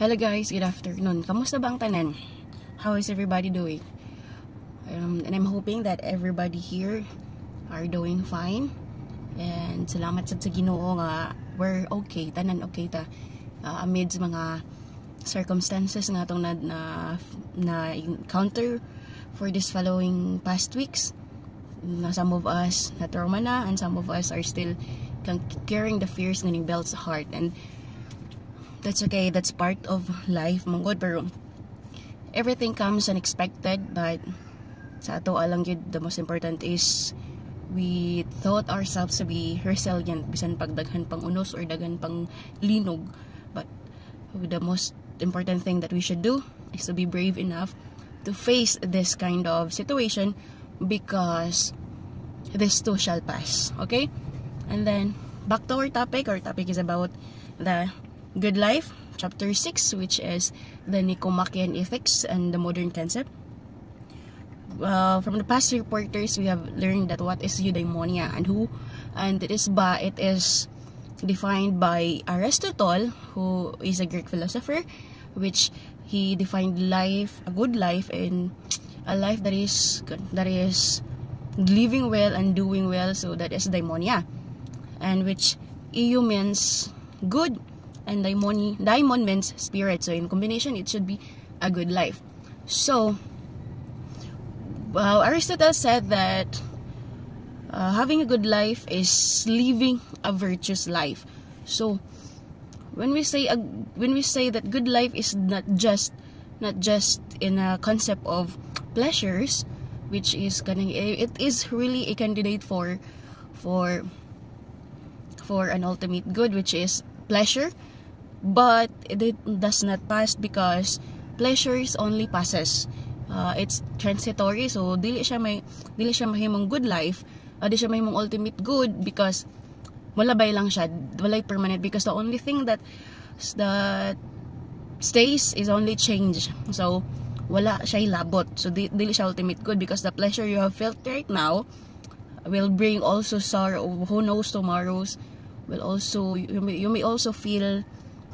Hello guys, good afternoon. Kamusta ba ang tanan? How is everybody doing? And I'm hoping that everybody here are doing fine. And salamat sa Ginoo nga we're okay, tanan okay ta. Amidst mga circumstances nga itong na encounter for this following past weeks. Some of us na trauma na, and some of us are still carrying the fears ng belts sa heart. And that's okay, that's part of life, mong God. Pero everything comes unexpected, but sa ato alang yun, the most important is we thought ourselves to be resilient, bisan pagdaghan pang unos or daghan pang linog. But the most important thing that we should do is to be brave enough to face this kind of situation, because this too shall pass. Okay? And then back to our topic. Our topic is about the Good Life, chapter 6, which is the Nicomachean Ethics and the modern concept. From the past reporters, we have learned that what is eudaimonia and it is defined by Aristotle, who is a Greek philosopher, which he defined life, a good life, and a life that is living well and doing well. So that is daimonia, and which EU means good, and daimon means spirit. So in combination, it should be a good life. So Aristotle said that having a good life is living a virtuous life. So when we say that good life is not just in a concept of pleasures, which is it is really a candidate for an ultimate good, which is pleasure. But it does not pass, because pleasures only passes. It's transitory, so dili siya mahimong good life, di siya mahimong ultimate good, because walay lang siya, walay permanent, because the only thing that stays is only change. So wala siya labot, so dili siya ultimate good, because the pleasure you have felt right now will bring also sorrow. Who knows, tomorrow's will also, you may also feel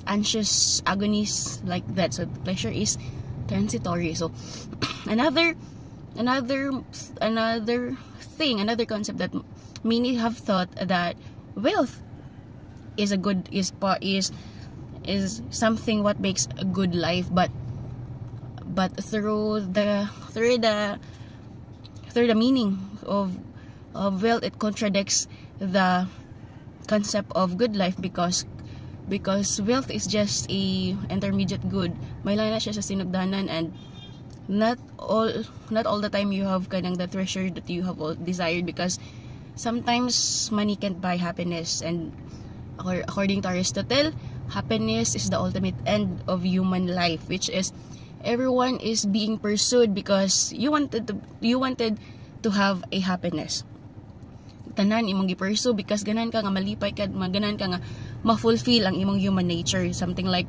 anxious agonies like that. So pleasure is transitory. So another concept that many have thought that wealth is something what makes a good life, but through the meaning of wealth, it contradicts the concept of good life, because wealth is just a intermediate good. May line na siya sa sinugdanan, and not all the time you have kanang the treasure that you have desired, because sometimes money can't buy happiness. And according to Aristotle, happiness is the ultimate end of human life, which is everyone is being pursued because you wanted to have a happiness. Tanan imong gi-pursue because ganan ka nga malipay ka, ganan ka nga ma-fulfill ang imong human nature. Something like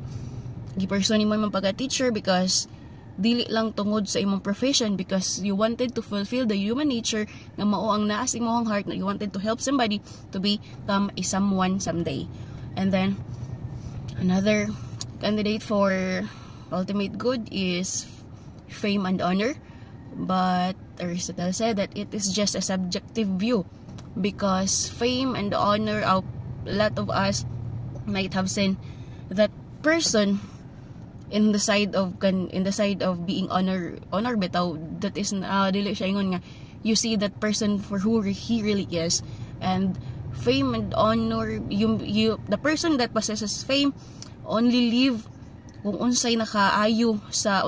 gi-pursue nimo imong pagka-teacher because dili lang tungod sa imong profession, because you wanted to fulfill the human nature nga mao ang naa sa imong heart, na you wanted to help somebody to become a someone someday. And then another candidate for ultimate good is fame and honor, but Aristotle said that it is just a subjective view, because fame and honor, a lot of us might have seen that person in the side of being honor bitaw, that is dili siya ingon nga you see that person for who he really is. And fame and honor, the person that possesses fame only live kung unsay nakaayo sa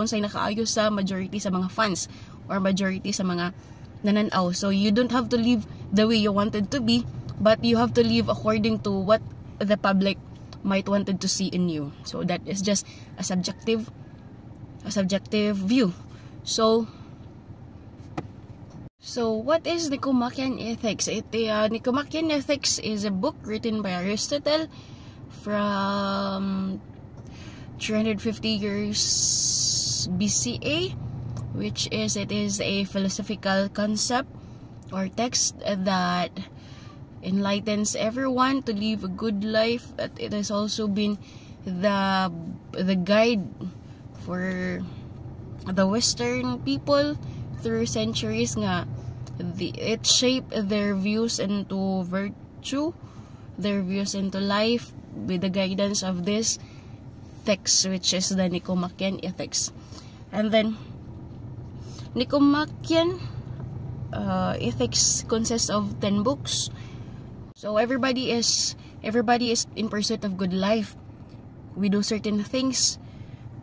majority sa mga fans or majority sa mga nananaw. So you don't have to live the way you wanted to be, but you have to live according to what the public might wanted to see in you. So that is just a subjective view. So what is Nicomachean Ethics? Nicomachean Ethics is a book written by Aristotle from 350 years BCA, which is it is a philosophical concept or text that enlightens everyone to live a good life. That it has also been the guide for the Western people through centuries nga it shaped their views into virtue, their views into life with the guidance of this text, which is the Nicomachean Ethics. And then Nicomachean Ethics consists of 10 books. So everybody is in pursuit of good life. We do certain things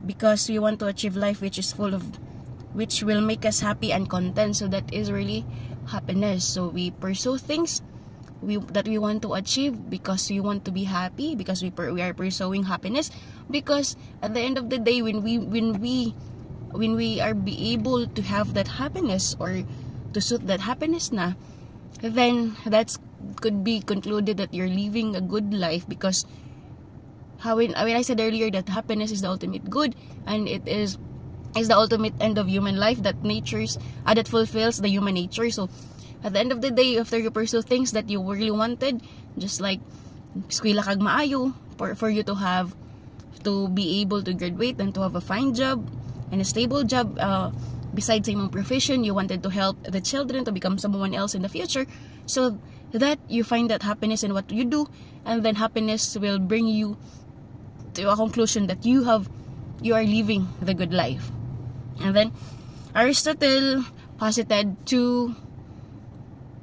because we want to achieve life which will make us happy and content. So that is really happiness. So we pursue things that we want to achieve because we want to be happy, because we are pursuing happiness, because at the end of the day, when we are be able to have that happiness or to suit that happiness na, then that's could be concluded that you're living a good life. Because when I said earlier that happiness is the ultimate good, and it is the ultimate end of human life, that that fulfills the human nature. So at the end of the day, after you pursue things that you really wanted, just like eskwela kag maayo, for you to be able to graduate and to have a fine job and a stable job, besides sa imong profession, you wanted to help the children to become someone else in the future, so that you find that happiness in what you do, and then happiness will bring you to a conclusion that you are living the good life. And then Aristotle posited 2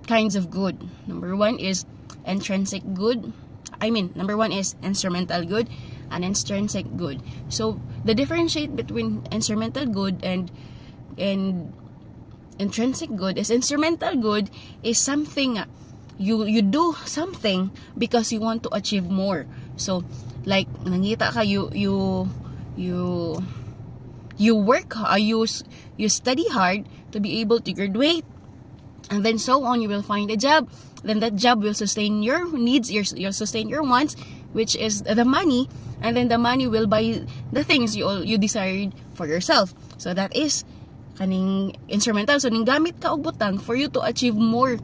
kinds of good. Number one is intrinsic good. Number one is instrumental good and intrinsic good. So the differentiate between instrumental good and intrinsic good is instrumental good is something you do something because you want to achieve more. So like nangita ka, you work, you study hard to be able to graduate, and then so on, you will find a job. Then that job will sustain your needs, you'll sustain your wants, which is the money, and then the money will buy the things you desired for yourself. So that is kaning instrumental. So ning gamit ka og butang for you to achieve more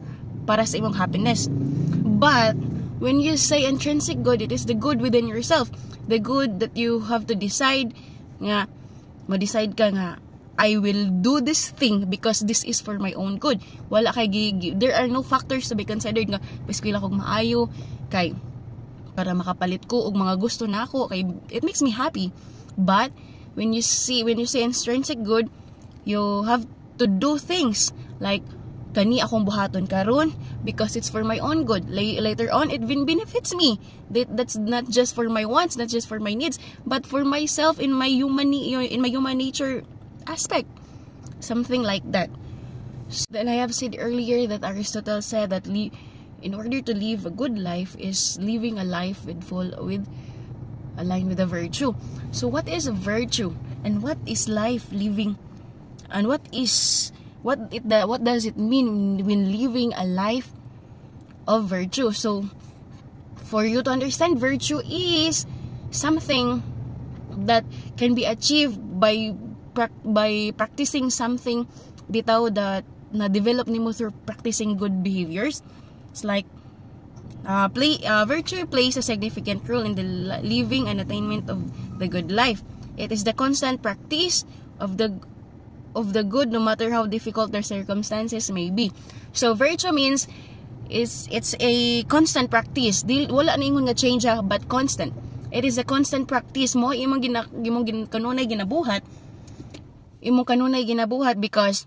para sa imong happiness. But when you say intrinsic good, it is the good within yourself, the good that you have to decide nga, ma-decide ka nga, I will do this thing because this is for my own good. Wala kay there are no factors to be considered nga eskwela kog maayo kay para makapalit ko og mga gusto nako kay it makes me happy. But when you say intrinsic good, you have to do things like kani akong buhaton karon because it's for my own good. Later on, it benefits me. That's not just for my wants, not just for my needs, but for myself in my human nature aspect. Something like that. Then I have said earlier that Aristotle said that in order to live a good life is living a life aligned with a virtue. So what is a virtue? And what is life living? And what does it mean when living a life of virtue? So for you to understand, virtue is something that can be achieved by practicing something bitaw that na develop nimo through practicing good behaviors. It's like virtue plays a significant role in the living and attainment of the good life. It is the constant practice of the good, no matter how difficult their circumstances may be. So virtue means it's a constant practice. Wala na ingon nga change but constant. It is a constant practice mo imong kanunay ginabuhat because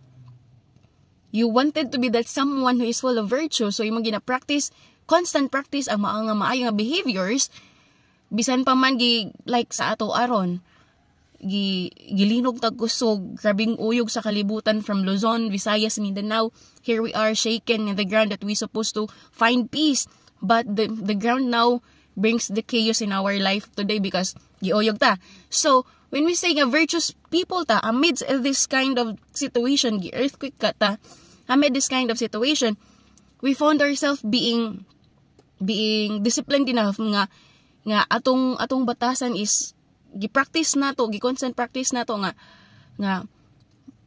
you wanted to be that someone who is full of virtue. So imong gina-practice, constant practice ang maayo nga behaviors bisan pa man like sa ato aron gilinog tag kusog, grabing uyog sa kalibutan from Luzon, Visayas, Mindanao. Here we are shaken in the ground that we supposed to find peace, but the ground now brings the chaos in our life today because giuyog ta. So when we say nga virtuous people ta amidst this kind of situation, earthquake ka ta, amid this kind of situation, we found ourselves being disciplined enough nga atong batasan is gi-practice nato, gi-constant practice nato nga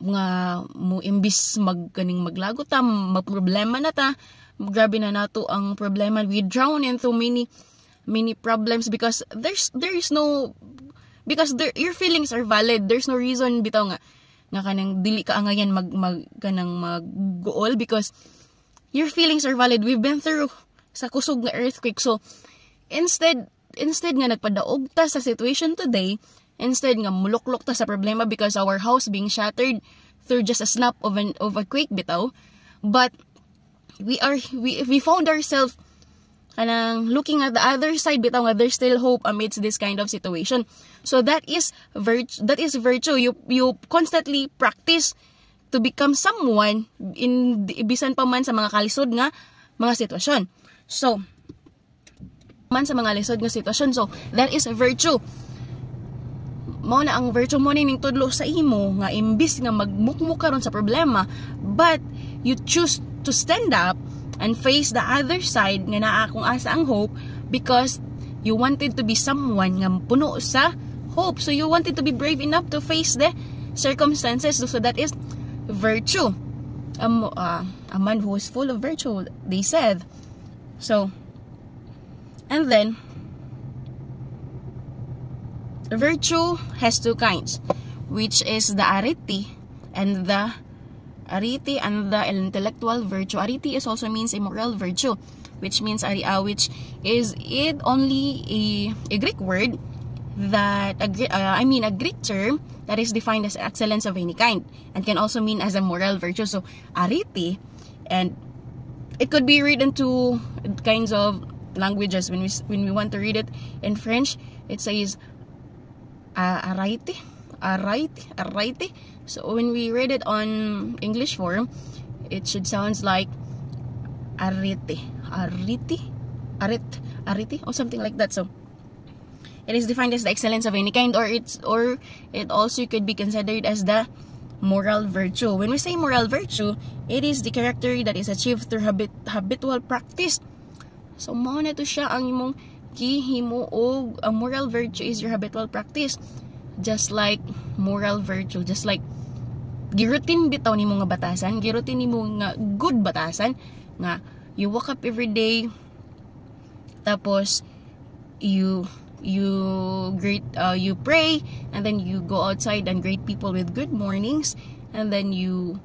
mo imbis maglago ta, magproblema na ta, grabe na nato ang problema, we drown in so many many problems because your feelings are valid. There's no reason bitaw nga kanang dili ka angayan mag-goal because your feelings are valid. We've been through sa kusog nga earthquake. So instead nga nagpadaog ta sa situation today, instead nga muluklok ta sa problema because our house being shattered through just a snap of a quake bitaw, but we found ourselves kanang looking at the other side bitaw nga there's still hope amidst this kind of situation. So that is virtue. You constantly practice to become someone in bisan pa man sa mga kalisod nga mga sitwasyon. So that is virtue. Mao na ang virtue mo ning tudlo sa imo nga imbis nga magmukmuk karon sa problema, but you choose to stand up and face the other side nga naa kung asa ang hope because you wanted to be someone nga puno sa hope. So you wanted to be brave enough to face the circumstances. So that is virtue. A man who is full of virtue, they said. So, and then virtue has two kinds, which is the arete and the intellectual virtue. Arete is also means a moral virtue, which means which is it only a Greek word that a Greek term that is defined as excellence of any kind and can also mean as a moral virtue. So arete, and it could be read into kinds of languages. When we want to read it in French, it says arete. So when we read it on English form, it should sounds like arete or something like that. So it is defined as the excellence of any kind, or it also could be considered as the moral virtue. When we say moral virtue, it is the character that is achieved through habitual practice. So mao na to siya ang imong gihimuog. Ang moral virtue is your habitual practice. Just like moral virtue, just like girutin bitaw nimo nga batasan, girutin nimo nga good batasan nga you wake up every day, tapos you pray, and then you go outside and greet people with good mornings, and then you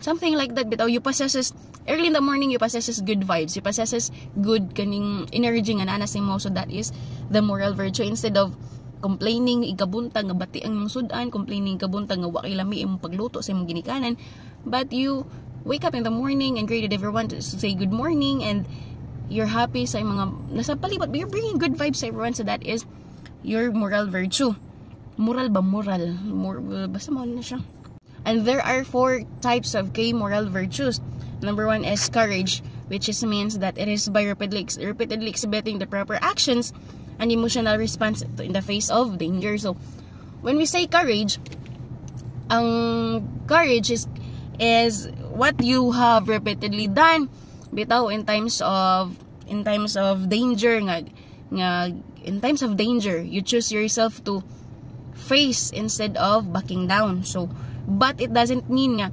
something like that bitaw. You possesses early in the morning, you possesses good vibes, you possesses good kaning energy nga nanas nimo. So that is the moral virtue. Instead of complaining ikabuntag nga bati ang imong sudan, complaining ikabuntag nga wa kay lami imong pagluto sa imong ginikanan, but you wake up in the morning and greeted everyone to say good morning, and you're happy sa mga nasa palibot, but you're bringing good vibes sa everyone. So that is your moral virtue. Basta mo na siya. And there are 4 types of moral virtues. Number 1 is courage, which means that it is by repeatedly exhibiting the proper actions and emotional response in the face of danger. So when we say courage, courage is what you have repeatedly done bitaw in times of danger nga in times of danger you choose yourself to face instead of backing down. So but it doesn't mean nga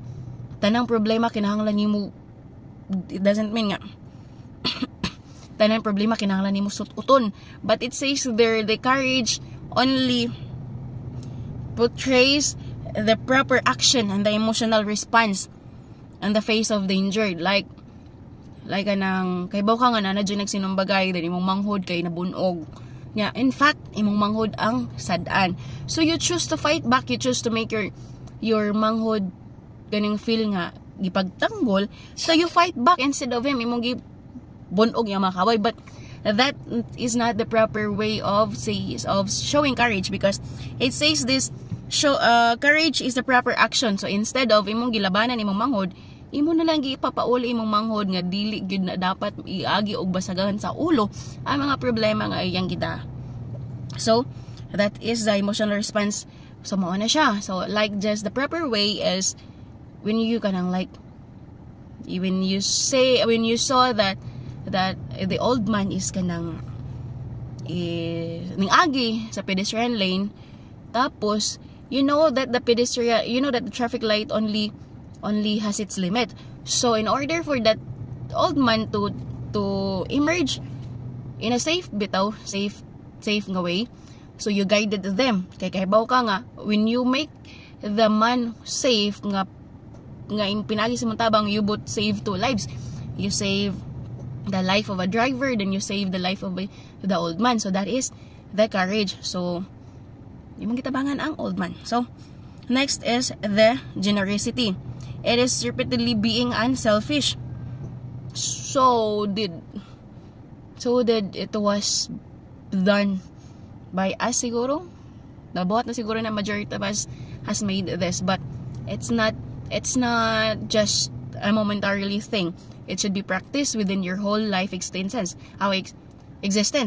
tanang problema kinahanglan nimo, it doesn't mean nga tanan problema kinahanglan nimo sututon, but it says there the courage only portrays the proper action and the emotional response in the face of danger. Like anang kay baw ka nga na dyan nagsinumbagay dahil imong manghod kay nabunog nya, in fact imong manghod ang sadan. So you choose to fight back, you choose to make your manghod ganing feel nga gipagtanggol, so you fight back instead of him imong bunog yung mga kaway. But that is not the proper way of showing courage, because it says this courage is the proper action. So instead of imong gilabanan imong manghod, imo na lang gipapauli imong manghod nga dili gyud na dapat iagi og basagahan sa ulo ang mga problema nga iyang gida. So that is the emotional response. So mao na siya. So like just the proper way is when you kanang like when you saw that the old man is kanang ning agi sa pedestrian lane, tapos you know that the traffic light only has its limit. So in order for that old man to emerge in a safe bitaw, safe nga way. So you guided them. Kay kahibaw ka nga, when you make the man safe nga pinagi sa tabang, you both save 2 lives. You save the life of a driver, then you save the life of the old man. So that is the courage. So yung gitabangan ang old man. So next is the generosity. It is repeatedly being unselfish. So did it was done by us siguro. Nabuhat na siguro na majority of us has made this, but it's not just a momentarily thing. It should be practiced within your whole life existence,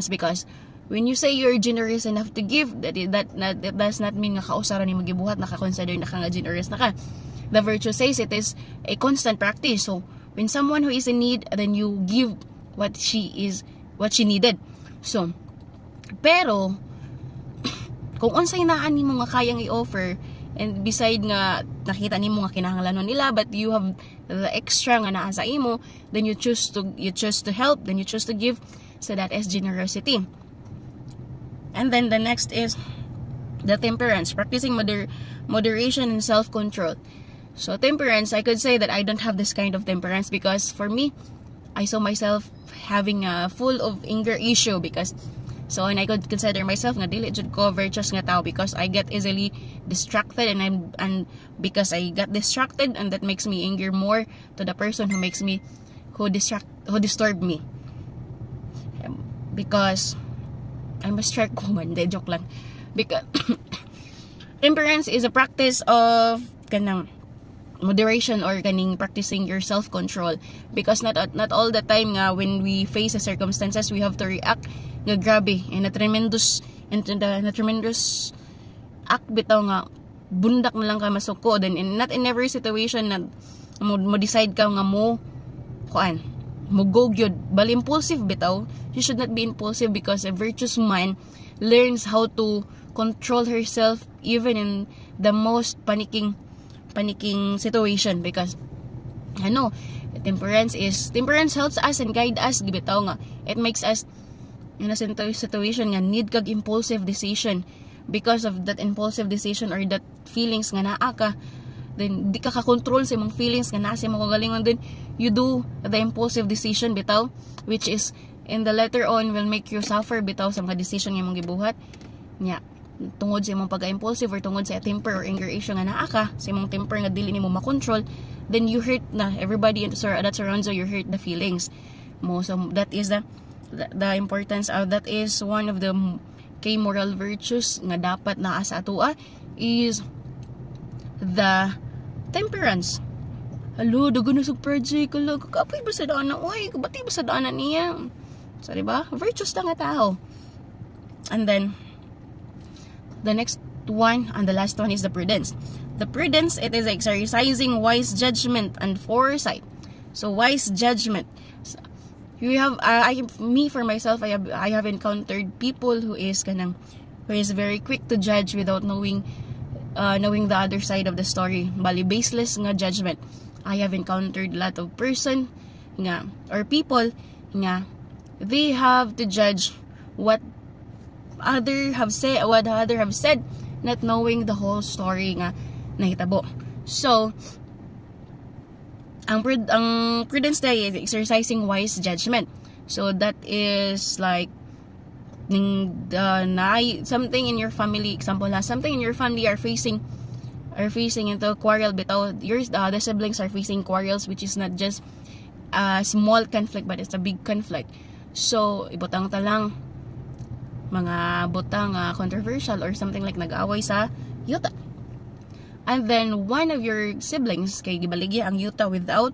because when you say you're generous enough to give, that does not mean nga kausaran ni magibuhat naka-consider na ka nga generous na ka. The virtue says it is a constant practice. So when someone who is in need, then you give what she needed. So pero kung unsay naan nimo nga kayang i-offer, and beside nga nakita nimo nga kinahanglanon nila, but you have the extra nga naa sa imo, then you choose to help, then you choose to give. So that is generosity. And then the next is the temperance, practicing moderation and self-control. So temperance, I could say that I don't have this kind of temperance, because for me, I saw myself having a full of anger issue, because and I could consider myself nga dili jud ko virtuous nga tao, because I get easily distracted, and because I got distracted, and that makes me anger more to the person who disturbed me, because I'm a strict woman. De joke lang. Because temperance is a practice of kanang moderation, or kaning practicing your self-control, because not all the time nga when we face the circumstances we have to react nga grabe and na tremendous act bitaw nga bundak na lang ka masuko, then not in every situation na mo decide ka nga mo go gyud bal impulsive bitaw. You should not be impulsive, because a virtuous man learns how to control herself even in the most panicking situation, because temperance helps us and guide us gibitaw nga. It makes us in a situation nga need kag impulsive decision. Because of that impulsive decision or that feelings nga naa ka, then di ka control sa imong feelings nga naa sa imong kagalingon, then you do the impulsive decision bitaw, which is in the later on will make you suffer bitaw sa mga decision nga imong gibuhat nya tungod sa imong pagka-impulsive, or tungod sa temper or anger issue nga naa ka sa imong temper nga dili nimo makontrol, then you hurt na everybody that surrounds you, you hurt the feelings mo. So that is the importance of that is one of the kay moral virtues nga dapat naa sa atoa is the temperance. Hello, dago na sa project, kapoy ba sa daanan, kabati ba sa daanan niya, so diba, virtuous na nga tao. And then the next one and the last one is the prudence. The prudence, it is exercising wise judgment and foresight. So wise judgment, you have for myself, I have encountered people who is very quick to judge without knowing the other side of the story. Bali baseless nga judgment. I have encountered a lot of person nga or people nga they have to judge what other have said, not knowing the whole story nga nahitabo. So ang prudence day is exercising wise judgment. So that is like something in your family, example na something in your family are facing into quarrel bitaw, the siblings are facing quarrels, which is not just a small conflict but it's a big conflict. So ibutang ta lang mga butang controversial or something like nag-away sa yuta, and then one of your siblings kay gibaligi ang yuta without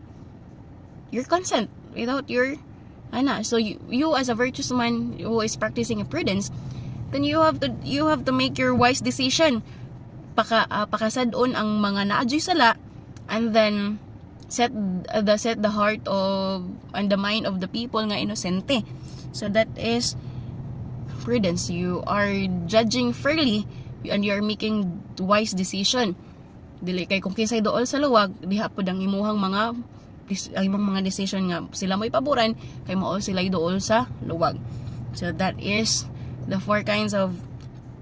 your consent, without your so you as a virtuous man who is practicing a prudence, then you have to make your wise decision, pakasadon ang mga naadyoy sala, and then set the heart of and the mind of the people nga inosente. So that is prudence. You are judging fairly and you are making wise decision. Dili kay kung kinsay dool sa luwag, diha pud ang imuhang mga decision nga sila mo'y paboran kay mao sila dool sa luwag. So that is the 4 kinds of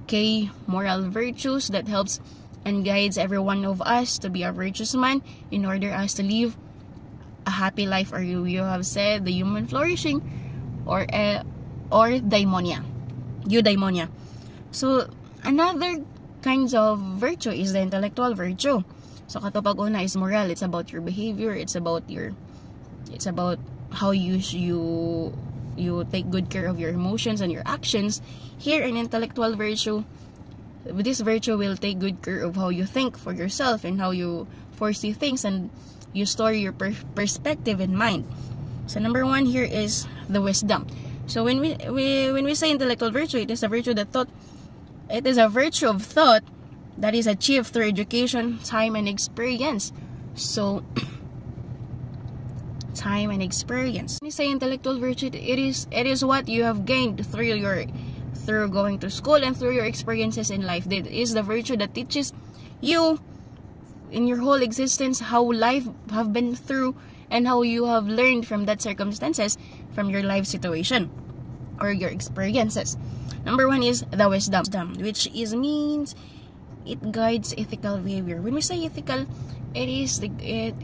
K moral virtues that helps and guides every one of us to be a virtuous man in order us to live a happy life, or you have said the human flourishing, or daimonia, eudaimonia. So another kinds of virtue is the intellectual virtue. So katupag una is moral. It's about your behavior. It's about how you take good care of your emotions and your actions. Here in intellectual virtue, this virtue will take good care of how you think for yourself and how you foresee things and you store your perspective in mind. So number 1 here is the wisdom. So when we say intellectual virtue, it is a virtue of thought that is achieved through education, time, and experience. So time and experience. When you say intellectual virtue, it is what you have gained through going to school and through your experiences in life. It is the virtue that teaches you in your whole existence how life have been through and how you have learned from that circumstances, from your life situation or your experiences. Number 1 is the wisdom, which means it guides ethical behavior. When we say ethical, it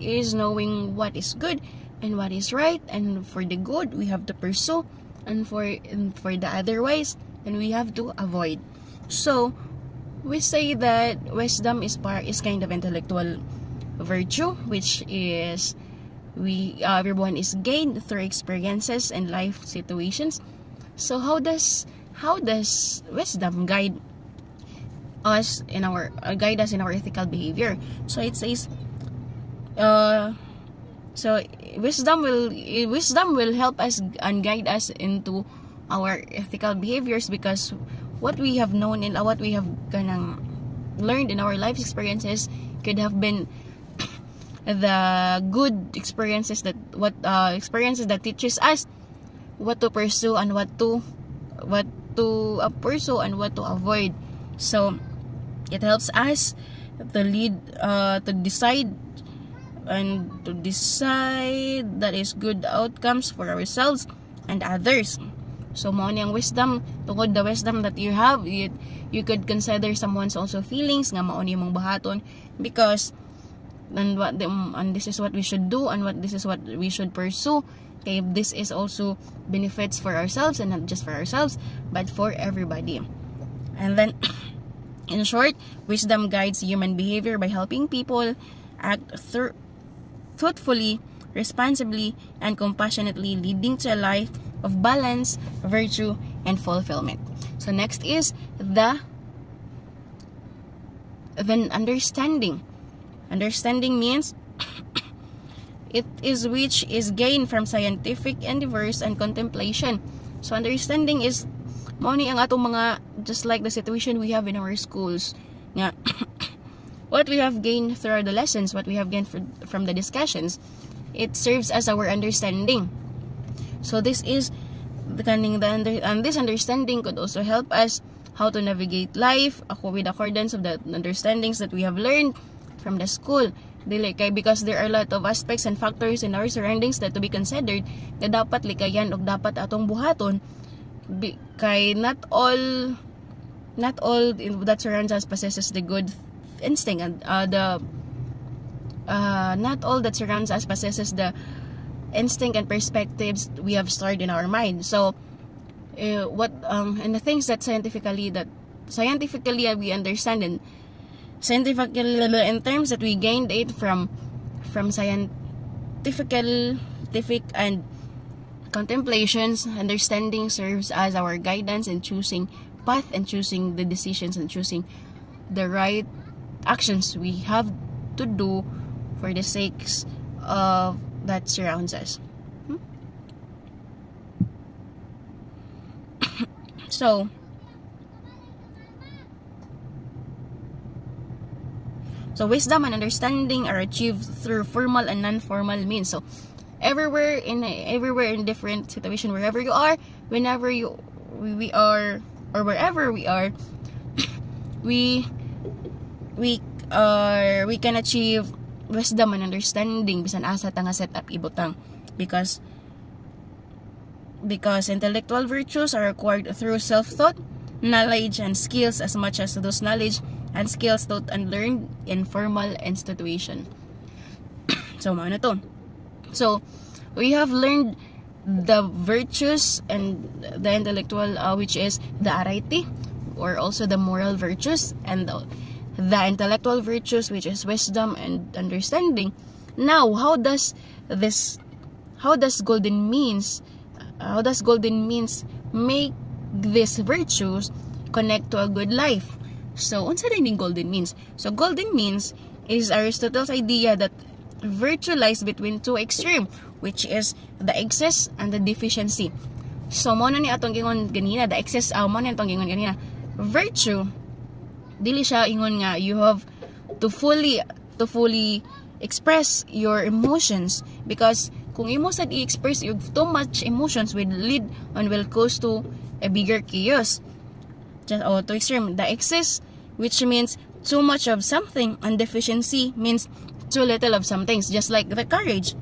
is knowing what is good and what is right, and for the good we have to pursue, and for the otherwise then we have to avoid. So we say that wisdom is kind of intellectual virtue, which is everyone is gained through experiences and life situations. So how does wisdom guide us in our ethical behavior? So it says so wisdom will help us and guide us into our ethical behaviors, because what we have known and what we have learned in our life experiences could have been the good experiences that teaches us what to pursue and what to pursue and what to avoid. So it helps us to decide that is good outcomes for ourselves and others. So mao ni ang wisdom. Tungod the wisdom that you have, you could consider someone's also feelings nga mao ni mong bahaton, because and this is what we should do and this is what we should pursue. Okay, this is also benefits for ourselves, and not just for ourselves but for everybody. And then in short, wisdom guides human behavior by helping people act thoughtfully, responsibly, and compassionately, leading to a life of balance, virtue, and fulfillment. So next is then understanding. Understanding means it is which is gained from scientific endeavors and contemplation. So understanding is mao ni ang atong mga, just like the situation we have in our schools nga what we have gained through the lessons, what we have gained from the discussions, it serves as our understanding. So this is and this understanding could also help us how to navigate life with accordance of the understandings that we have learned from the school. Because there are a lot of aspects and factors in our surroundings that to be considered na dapat likayan o dapat atong buhaton, kay not all that surrounds us possesses the good instinct, and not all that surrounds us possesses the instinct and perspectives we have stored in our mind. So and the things that scientifically we understand, and scientifically in terms that we gained it from scientific and contemplations, understanding serves as our guidance in choosing path and choosing the decisions and choosing the right actions we have to do for the sakes of that surrounds us. So wisdom and understanding are achieved through formal and non-formal means. So everywhere in different situation, wherever you are, whenever we are, or wherever we are, we can achieve wisdom and understanding bisan asa ta nga set up ibutang, because because intellectual virtues are acquired through self-thought, knowledge, and skills as much as those knowledge and skills taught and learned in formal institution. So, ano to? So, we have learned the virtues and the intellectual, which is the arete, or also the moral virtues, and the intellectual virtues, which is wisdom and understanding. Now, how does golden means make these virtues connect to a good life? So, unsa din golden means? So, golden means is Aristotle's idea that virtue lies between two extremes, which is the excess and the deficiency. So, mo na ni atong gingon ganina, the excess, mo na atong gingon ganina. Virtue, dili siya ingon nga you have to fully express your emotions, because kung imo sad i-express yung too much emotions will lead and will cause to a bigger chaos. Just to extreme, the excess, which means too much of something, and deficiency means too little of some things, just like the courage.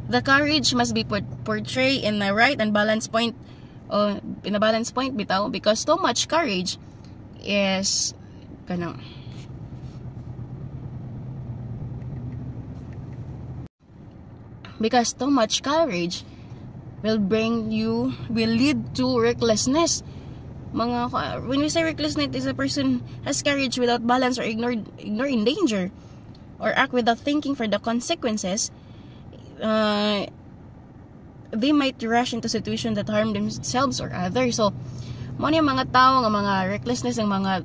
The courage must be portrayed in the right and balance point, in a balance point bitaw, because too much courage is kanang will lead to recklessness. When we say recklessness, is a person has courage without balance or ignoring danger, or act without thinking for the consequences. They might rush into situations that harm themselves or others. So, mo ni mga tao nga mga recklessness ng mga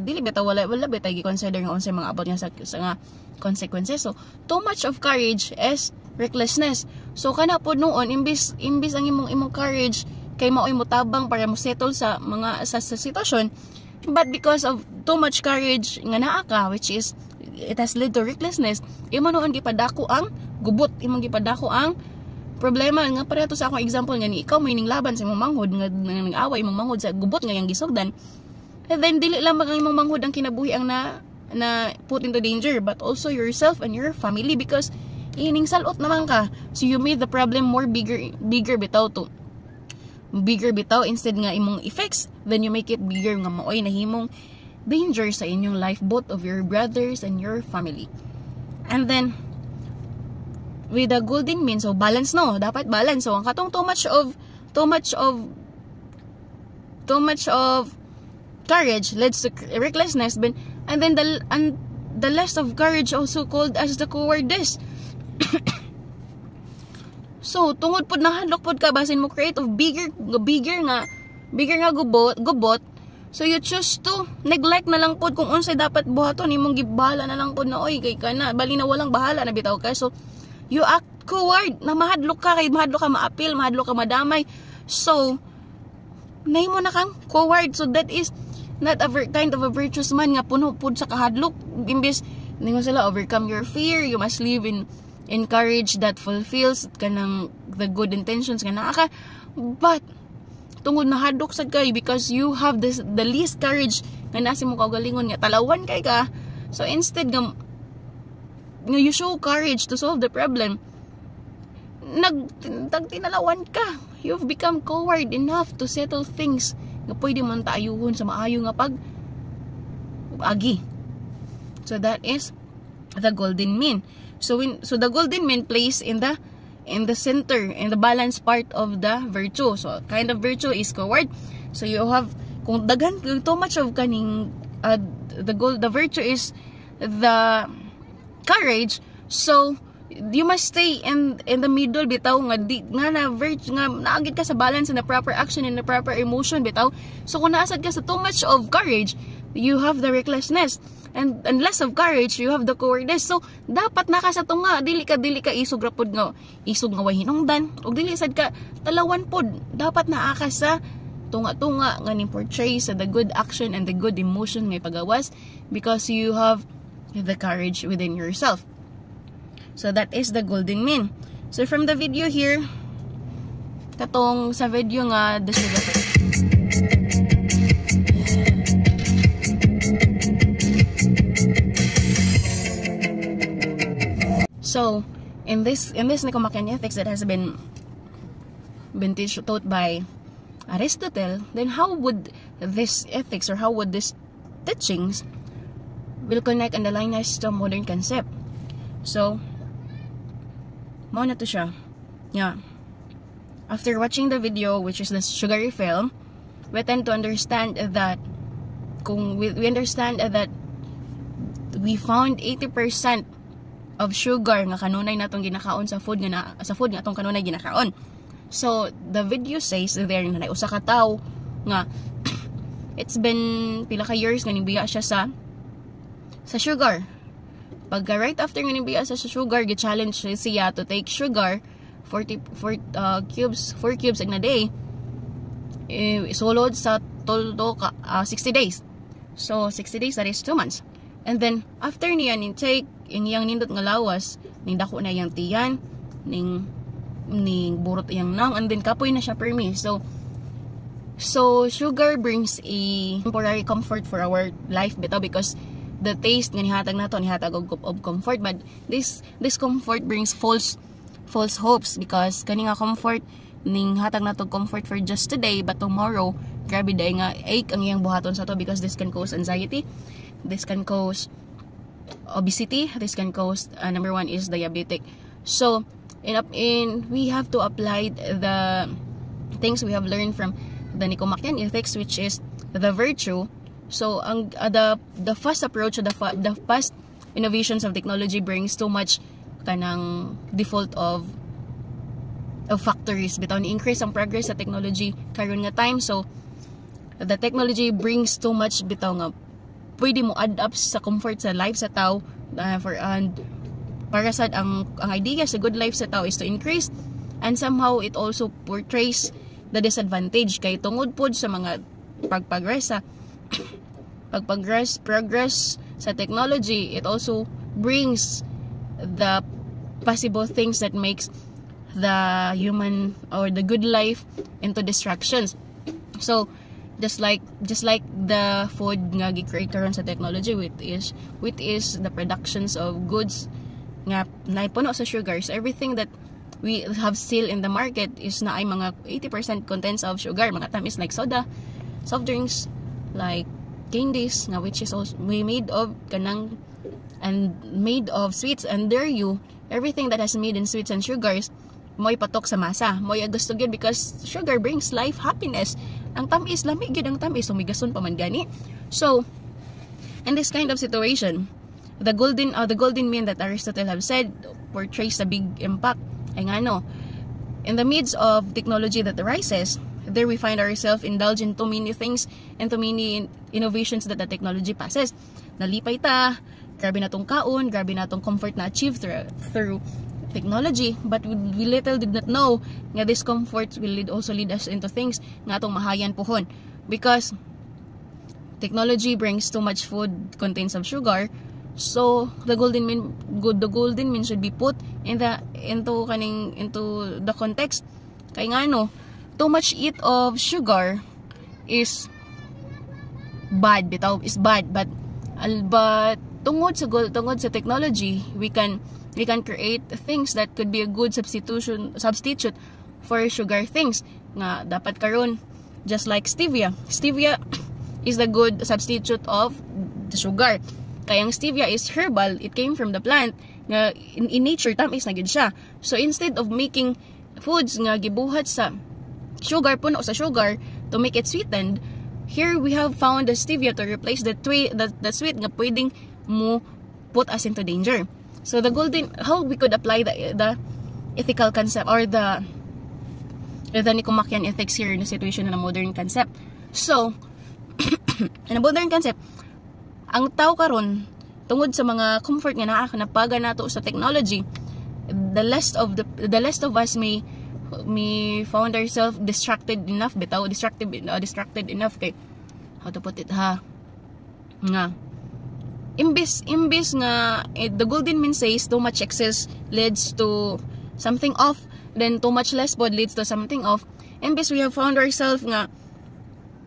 dili bitaw wala bitaw gi-consider nga unsay mga abot nga sa nga consequences. So, too much of courage is recklessness. So, kana pod noon imbis ang imong courage kay maoy mo tabang para mo settle sa mga sa sitwasyon, but because of too much courage nga naa ka, which is it has led to recklessness, imo noon gipadako ang gubot, imong gipadako ang problema. Nga pareto sa akong example nga ni ikaw may ning laban sa imong manghod nga nag-away imong manghod sa gubot nga yang gisugdan, and then dili lang ang imong manghod ang kinabuhi ang na put into danger, but also yourself and your family, because ining salot naman ka. So you made the problem more bigger bitaw instead nga imong effects, then you make it bigger nga maoy nahimong danger sa inyong life, both of your brothers and your family. And then with the golden mean, so balance, no, dapat balance. So ang katong too much of courage leads to recklessness, and then the less of courage also called as the cowardice. So tungod pod nahadlok pod ka basin mo create of bigger nga gubot. So you choose to neglect na lang pod kung unsay dapat buhaton, imong gibahala na lang pod na oy kay kana bali na walang bahala na bitaw ka. So you act coward na mahadlok ka maapil, mahadlok ka madamay. So nahimo na kang coward. So that is not a kind of a virtuous man nga puno pod sa kahadlok. Imbis ningon sila overcome your fear, you must live in courage that fulfills kanang the good intentions nga naa ka. But tungod na hadlok sad kay because you have the least courage nga nasi mo kaugalingon nga talawan kay ka. So instead nga you show courage to solve the problem, tinalawan ka. You've become coward enough to settle things nga pwede man taayuhon sa maayo nga agi. So that is the golden mean. So the golden mean plays in the center, in the balance part of the virtue. So kind of virtue is coward. So you have kung daghan too much of kaning the virtue is the courage. So you must stay in the middle bitaw nga naagid ka sa balance and the proper action and the proper emotion bitaw. So kung naasad ka sa too much of courage, you have the recklessness, and less of courage, you have the cowardice. So dapat naka sa tunga dili ka isog rapod nga way hinungdan, og dili sad ka talawan pod. Dapat naa ka sa tunga nga ni portray sa the good action and the good emotion nga pagawas, because you have the courage within yourself. So that is the golden mean. So from the video here, katong sa video nga So, in this Nicomachean Ethics that has been taught by Aristotle, then how would this ethics or how would this teachings will connect and align us to modern concept? So, mao na to siya. Yeah. After watching the video, which is the sugary film, we tend to understand that we understand that we found 80% of sugar nga kanunay natong ginakaon sa food nga atong kanunay ginakaon. So the video says there na usa ka tawo nga it's been pila ka years nga nibiya siya sa sugar. Pagka right after nga nibiya sa sugar, gi-challenge siya to take sugar 4 cubes na day. Sulod sa 60 days. So 60 days, that is 2 months. And then after niya take iyang nindot nga lawas, ning dako na iyang tiyan, ning burot iyang nang, and then kapoy na siya permi. So sugar brings a temporary comfort for our life bitaw, because the taste nga nihatag nato nihatag og comfort, but this comfort brings false hopes, because kani nga comfort ning hatag nato comfort for just today, but tomorrow grabe day nga ache ang iyang buhaton sa to, because this can cause anxiety, this can cause obesity, this can cause number 1 is diabetic. So we have to apply the things we have learned from the Nicomachean Ethics, which is the virtue. So the fast approach, the fast innovations of technology brings too much kanang default of factories bitaw, ni increase ang progress sa technology karon nga time. So the technology brings too much bitaw nga pwede mo add up sa comfort sa life sa tao, para sad ang idea sa good life sa tao is to increase, and somehow it also portrays the disadvantage kay tungod pod sa mga progress sa technology. It also brings the possible things that makes the human or the good life into distractions. So just like the food nga gi-create karon sa technology, which is the productions of goods nga naipuno sa sugars. Everything that we have still in the market is na ay mga 80% contents of sugar. Mga tamis like soda, soft drinks, like candies nga, which is also made of kanang and made of sweets, and there you everything that has made in sweets and sugars mo'y patok sa masa, mo'y gusto gyud, because sugar brings life, happiness. Ang tamis, lamig gyud ang tamis, sumigason pa man gani. So in this kind of situation, the golden mean that Aristotle have said portrays a big impact. Ay ngano, in the midst of technology that arises, there we find ourselves indulged in too many things and too many innovations that the technology passes. Nalipay ta, grabe na tong kaon, grabe na tong comfort na achieve through technology, but we little did not know nga this comfort will also lead us into things nga atong mahayan pohon, because technology brings too much food contains of sugar. So the golden mean should be put into the context. Kay ngano, too much eat of sugar is bad, but tungod sa technology, we can create things that could be a good substitute for sugar things nga dapat karon, just like stevia is the good substitute of the sugar. Kaya ang stevia is herbal, it came from the plant nga in nature tamis na gid siya. So instead of making foods nga gibuhat sa sugar, puno sa sugar, to make it sweetened, here we have found the stevia to replace the sweet nga pwedeng mo put us into danger. So how we could apply the ethical concept or the Nicomachean Ethics here in the situation in a modern concept. So in a modern concept, ang tao karon tungod sa mga comfort nga napaga nato sa technology, the less of us may found ourselves distracted enough kay, how to put it nga imbis nga the golden mean says too much excess leads to something off, then too much less food leads to something off. Imbis we have found ourselves nga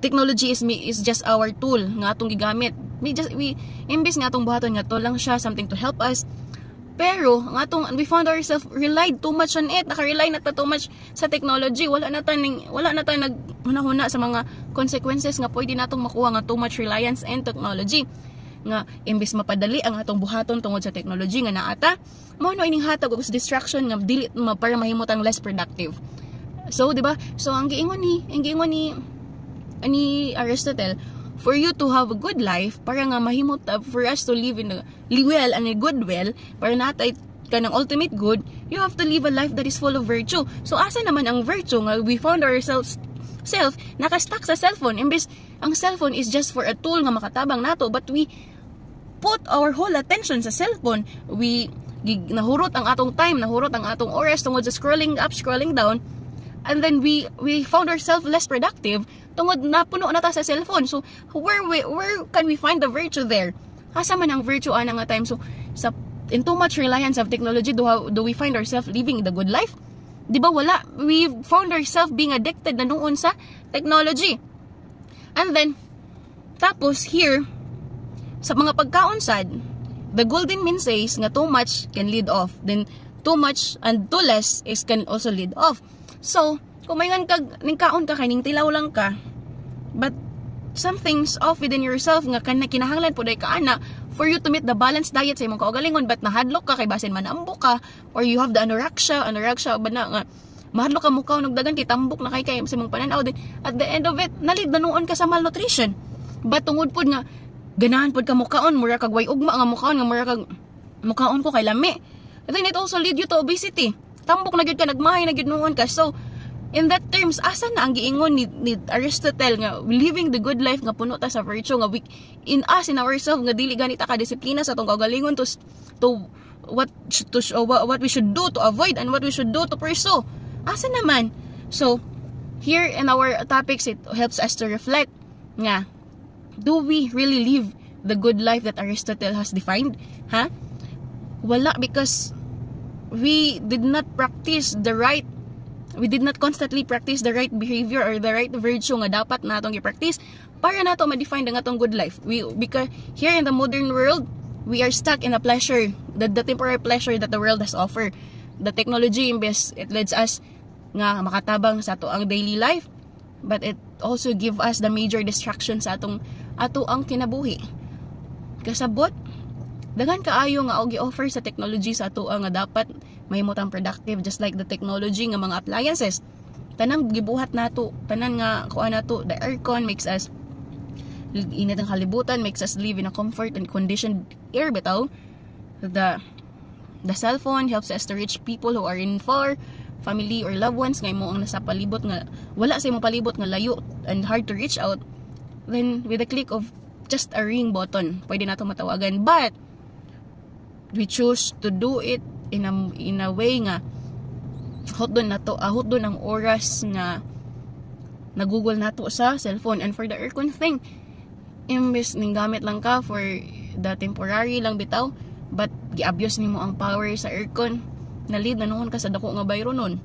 technology is just our tool nga atong gigamit. Imbis nga atong buhaton nga to lang siya something to help us, Pero we found ourselves relied too much on it. Naka-rely na ta too much sa technology. Wala na ta naghuna sa mga consequences nga pwede natong makuha nga too much reliance and technology. Nga imbis mapadali ang atong buhaton tungod sa technology nga naata, mao no ining hatag og distraction nga dili para mahimutang less productive. So, di ba? So ang giingon ni Aristotle, for you to have a good life, para nga mahimot, for us to live in a well and a good well, para natay ka ng ultimate good, you have to live a life that is full of virtue. So asa naman ang virtue nga we found ourselves nakastuck sa cellphone. Imbis ang cellphone is just for a tool nga makatabang nato, but we put our whole attention sa cellphone. We nahurot ang atong time, nahurot ang atong oras tungod sa scrolling up, scrolling down, and then we found ourselves less productive tungod na puno na ta sa cellphone. So where can we find the virtue there? Asa man ang virtue ana nga time? So in too much reliance of technology, do we find ourselves living the good life? Di ba wala? We found ourselves being addicted na noon sa technology. And then tapos here sa mga pagkaon sad, the golden mean says nga too much can lead off, then too much and too less can also lead off. So kung mayngan kag ningkaon ka kay ning tilaw lang ka, but something's off within yourself nga kinahanglan po day ka ana for you to meet the balanced diet sa imong kaugalingon, but nahadlok ka kay basin manambo ka, or you have the anorexia ba na nga mahadlok ka mukaw nagdagan kay tambok na kay sa imong pananaw, then at the end of it nalid nanuon ka sa malnutrition. But tungod pod nga ganahan pod ka mukaon, mura kag way ugma nga mukaon, nga mura kag mukaon ko kay lami, and then it also lead you to obesity. Tambok na gyud ka, nagmahay na gyud noon ka. So in that terms, asa na ang giingon ni Aristotle nga living the good life nga puno ta sa virtue, nga in ourselves nga dili ganita ka disiplina sa atong kaugalingon to what we should do to avoid and what we should do to pursue. Asa naman? So here in our topics, it helps us to reflect nga, do we really live the good life that Aristotle has defined? Wala, because we did not constantly practice the right behavior or the right virtue nga dapat natong i-practice para nato ma-define ang atong good life. Because here in the modern world, we are stuck in a pleasure, the temporary pleasure that the world has offered. The technology, imbes it leads us nga makatabang sa ato ang daily life, but it also give us the major distraction sa ato ang kinabuhi. Kasabot, daghan kaayo nga og i-offer sa technology sa ato nga dapat mahimutang productive, just like the technology nga mga appliances. Tanang gibuhat nato, tanan nga kuan nato, the aircon makes us init ang kalibutan, makes us live in a comfort and conditioned air bitaw. The cell phone helps us to reach people who are in far, family or loved ones nga imo ang nasa palibot nga wala sa imong palibot nga layo and hard to reach out. Then with a click of just a ring button, pwede nato matawagan. But we choose to do it in a way nga hotdon ang oras nga nagugol nato sa cellphone. And for the aircon thing, imbes ning gamit lang ka for the temporary lang bitaw, but gi-abuse nimo ang power sa aircon, nalid na noon ka sa dako nga bayro nun.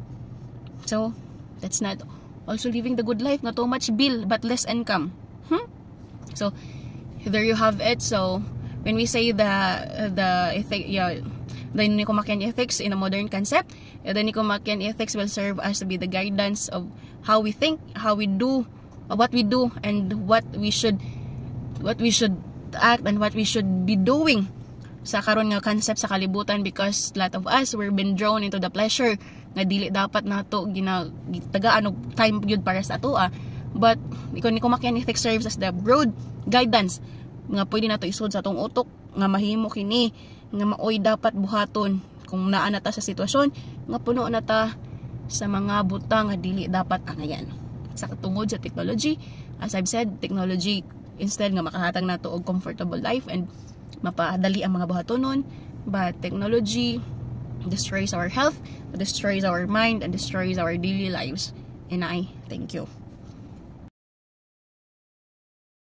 So that's not also living the good life, nga too much bill but less income. So there you have it. So when we say the Nicomachean ethics in a modern concept, the Nicomachean ethics will serve as to be the guidance of how we think, how we do, what we do, and what we should act and what we should be doing sa karon nga concept sa kalibutan, because a lot of us we've been drawn into the pleasure nga dili dapat nato gitagaan og time gyud para sa ato. But Nicomachean ethics serves as the broad guidance nga pwede nato isud sa atong utok nga mahimo kini nga maoy dapat buhaton kung naa na ta sa sitwasyon nga puno na ta sa mga butang nga dili dapat angayan sa katungod sa technology. As I've said, technology instead nga makahatag nato og comfortable life and mapadali ang mga buhatonon, but technology destroys our health, destroys our mind, and destroys our daily lives. And I thank you.